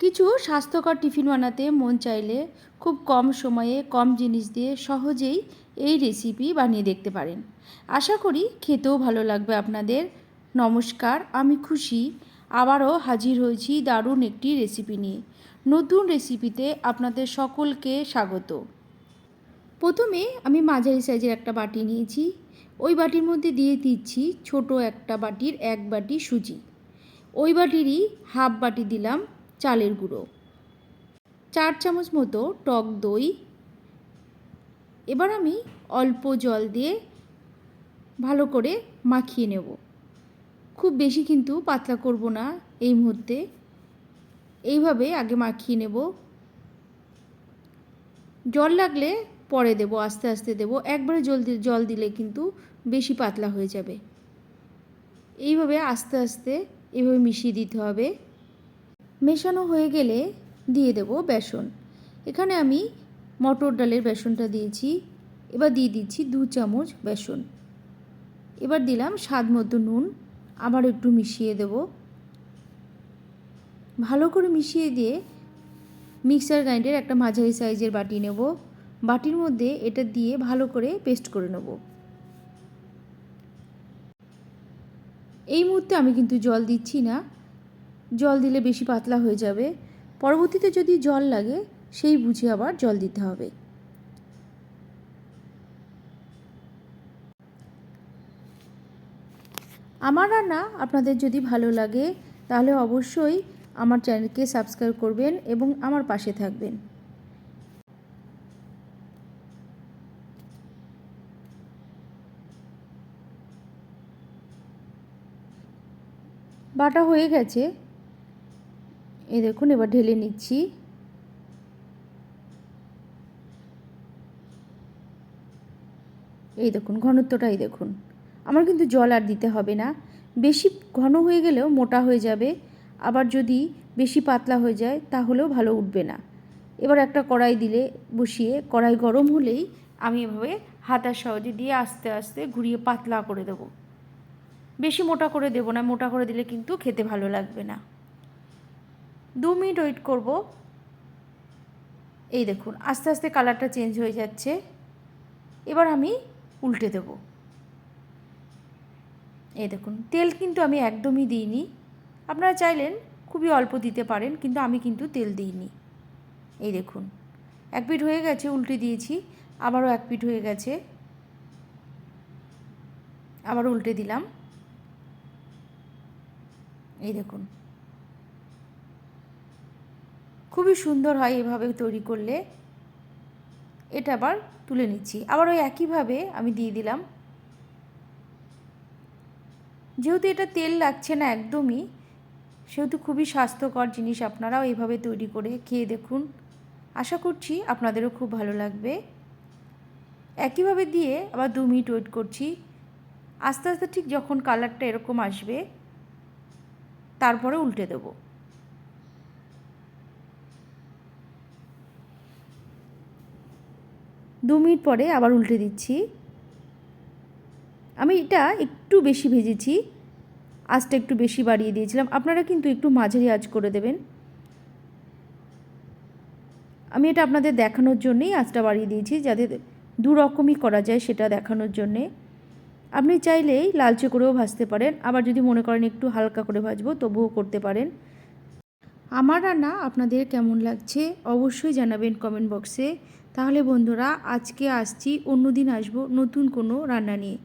কিছু স্বাস্থ্যকর টিফিন বানাতে মন চাইলে খুব কম সময়ে কম জিনিস দিয়ে সহজেই এই রেসিপি বানিয়ে দেখতে পারেন। আশা করি খেতেও ভালো লাগবে আপনাদের। নমস্কার, আমি খুশি আবারও হাজির হয়েছি দারুণ একটি রেসিপি নিয়ে। নতুন রেসিপিতে আপনাদের সকলকে স্বাগত। প্রথমে আমি মাঝারি সাইজের একটা বাটি নিয়েছি। ওই বাটির মধ্যে দিয়ে দিচ্ছি ছোট একটা বাটির 1 বাটি সুজি। ওই বাটিরই হাফ বাটি দিলাম চালের গুঁড়ো, 4 চামচ মতো টক দই। এবার আমি অল্প জল দিয়ে ভালো করে মাখিয়ে নেব। খুব বেশি কিন্তু পাতলা করব না এই মুহূর্তে, এইভাবে আগে মাখিয়ে নেব। জল লাগলে পরে দেব, আস্তে আস্তে দেব। একবারে জল দিলে কিন্তু বেশি পাতলা হয়ে যাবে। এইভাবে আস্তে আস্তে এভাবে মিশিয়ে দিতে হবে। মেশানো হয়ে গেলে দিয়ে দেব বেসন। এখানে আমি মটর ডালের বেসনটা দিয়েছি। এবার দিয়ে দিচ্ছি 2 চামচ বেসন। এবার দিলাম স্বাদ মতো নুন। আবার একটু মিশিয়ে দেব। ভালো করে মিশিয়ে দিয়ে মিক্সার গ্রাইন্ডার একটা মাঝারি সাইজের বাটি নেব। বাটির মধ্যে এটা দিয়ে ভালো করে পেস্ট করে নেব। এই মুহূর্তে আমি কিন্তু জল দিচ্ছি না, জল দিলে বেশি পাতলা হয়ে যাবে। পরবর্তীতে যদি জল লাগে সেই বুঝে আবার জল দিতে হবে। আমার রান্না আপনাদের যদি ভালো লাগে তাহলে অবশ্যই আমার চ্যানেলকে সাবস্ক্রাইব করবেন এবং আমার পাশে থাকবেন। বাটা হয়ে গেছে, এই দেখুন। এবার ঢেলে নিচ্ছি। এই দেখুন ঘনত্বটাই দেখুন। আমার কিন্তু জল আর দিতে হবে না। বেশি ঘন হয়ে গেলেও মোটা হয়ে যাবে, আবার যদি বেশি পাতলা হয়ে যায় তাহলেও ভালো উঠবে না। এবার একটা কড়াই দিলে বসিয়ে কড়াই গরম হলেই আমি এভাবে হাতার সাহায্যে দিয়ে আস্তে আস্তে ঘুরিয়ে পাতলা করে দেব। বেশি মোটা করে দেব না, মোটা করে দিলে কিন্তু খেতে ভালো লাগবে না। 2 মিনিট ওয়েট করব। এই দেখুন আস্তে আস্তে কালারটা চেঞ্জ হয়ে যাচ্ছে। এবার আমি উল্টে দেব। এই দেখুন তেল কিন্তু আমি একদমই দিইনি। আপনারা চাইলেন খুবই অল্প দিতে পারেন, কিন্তু আমি কিন্তু তেল দিইনি। এই দেখুন 1 পিঠ হয়ে গেছে, উল্টে দিয়েছি। আবারও 1 পিঠ হয়ে গেছে, আবার উল্টে দিলাম। এই দেখুন খুবই সুন্দর হয় এভাবে তৈরি করলে। এটা আবার তুলে নিচ্ছি। আবার ওই একইভাবে আমি দিয়ে দিলাম। যেহেতু এটা তেল লাগছে না একদমই, সেহেতু খুবই স্বাস্থ্যকর জিনিস। আপনারাও এইভাবে তৈরি করে খেয়ে দেখুন। আশা করছি আপনাদেরও খুব ভালো লাগবে। একইভাবে দিয়ে আবার 2 মিনিট ওয়েট করছি। আস্তে আস্তে ঠিক যখন কালারটা এরকম আসবে তারপরে উল্টে দেব। দু মিনিট পরে আবার উল্টে দিচ্ছি। আমি এটা একটু বেশি ভেজেছি, আঁচটা একটু বেশি বাড়িয়ে দিয়েছিলাম। আপনারা কিন্তু একটু মাঝারি আঁচ করে দেবেন। আমি এটা আপনাদের দেখানোর জন্যেই আঁচটা বাড়িয়ে দিয়েছি, যাতে দু রকমই করা যায় সেটা দেখানোর জন্যে। আপনি চাইলেই লালচে করেও ভাজতে পারেন, আবার যদি মনে করেন একটু হালকা করে ভাজবো তবুও করতে পারেন। আমার রান্না আপনাদের কেমন লাগছে অবশ্যই জানাবেন কমেন্ট বক্সে। তাহলে বন্ধুরা আজকে আসছি, অন্য দিন আসবো নতুন কোনো রান্না নিয়ে।